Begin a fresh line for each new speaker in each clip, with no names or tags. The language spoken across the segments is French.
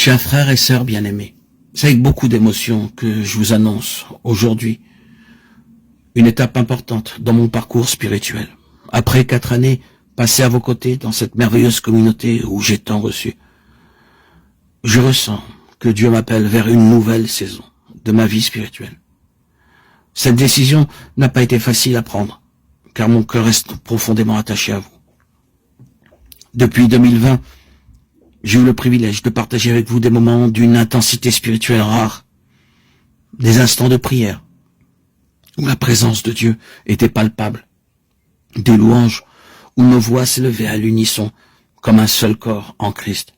Chers frères et sœurs bien-aimés, c'est avec beaucoup d'émotion que je vous annonce aujourd'hui une étape importante dans mon parcours spirituel. Après 4 années passées à vos côtés dans cette merveilleuse communauté où j'ai tant reçu, je ressens que Dieu m'appelle vers une nouvelle saison de ma vie spirituelle. Cette décision n'a pas été facile à prendre, car mon cœur reste profondément attaché à vous. Depuis 2020, j'ai eu le privilège de partager avec vous des moments d'une intensité spirituelle rare, des instants de prière, où la présence de Dieu était palpable, des louanges où nos voix s'élevaient à l'unisson comme un seul corps en Christ.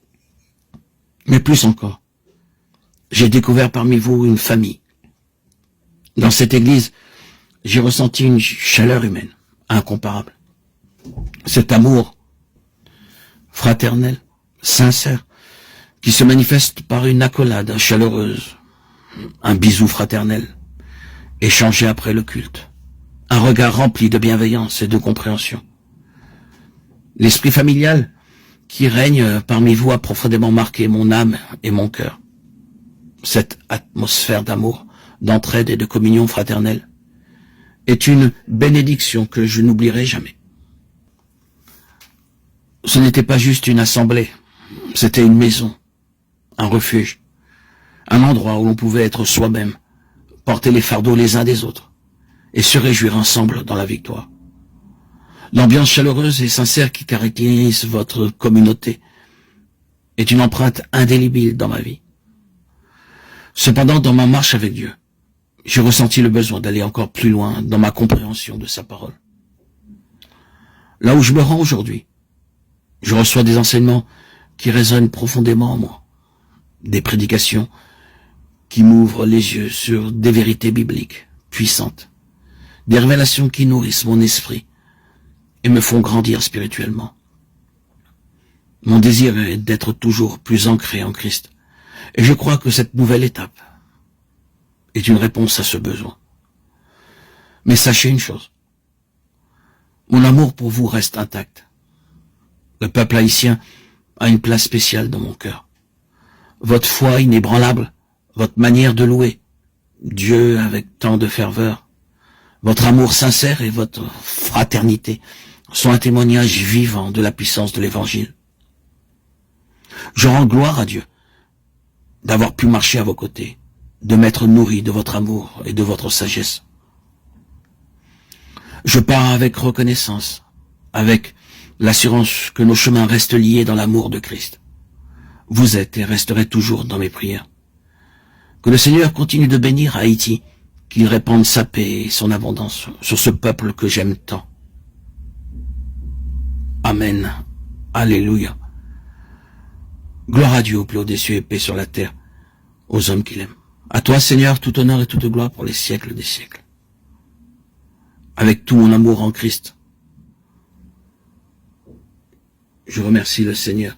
Mais plus encore, j'ai découvert parmi vous une famille. Dans cette église, j'ai ressenti une chaleur humaine incomparable. Cet amour fraternel, sincère, qui se manifeste par une accolade chaleureuse, un bisou fraternel, échangé après le culte, un regard rempli de bienveillance et de compréhension. L'esprit familial qui règne parmi vous a profondément marqué mon âme et mon cœur. Cette atmosphère d'amour, d'entraide et de communion fraternelle est une bénédiction que je n'oublierai jamais. Ce n'était pas juste une assemblée, c'était une maison, un refuge, un endroit où l'on pouvait être soi-même, porter les fardeaux les uns des autres et se réjouir ensemble dans la victoire. L'ambiance chaleureuse et sincère qui caractérise votre communauté est une empreinte indélébile dans ma vie. Cependant, dans ma marche avec Dieu, j'ai ressenti le besoin d'aller encore plus loin dans ma compréhension de sa parole. Là où je me rends aujourd'hui, je reçois des enseignements qui résonnent profondément en moi, des prédications qui m'ouvrent les yeux sur des vérités bibliques puissantes, des révélations qui nourrissent mon esprit et me font grandir spirituellement. Mon désir est d'être toujours plus ancré en Christ, et je crois que cette nouvelle étape est une réponse à ce besoin. Mais sachez une chose, mon amour pour vous reste intact. Le peuple haïtien a une place spéciale dans mon cœur. Votre foi inébranlable, votre manière de louer Dieu avec tant de ferveur, votre amour sincère et votre fraternité sont un témoignage vivant de la puissance de l'Évangile. Je rends gloire à Dieu d'avoir pu marcher à vos côtés, de m'être nourri de votre amour et de votre sagesse. Je pars avec reconnaissance, avec l'assurance que nos chemins restent liés dans l'amour de Christ. Vous êtes et resterez toujours dans mes prières. Que le Seigneur continue de bénir Haïti, qu'il répande sa paix et son abondance sur ce peuple que j'aime tant. Amen. Alléluia. Gloire à Dieu au plus haut des cieux et paix sur la terre, aux hommes qu'il aime. À toi, Seigneur, tout honneur et toute gloire pour les siècles des siècles. Avec tout mon amour en Christ, je remercie le Seigneur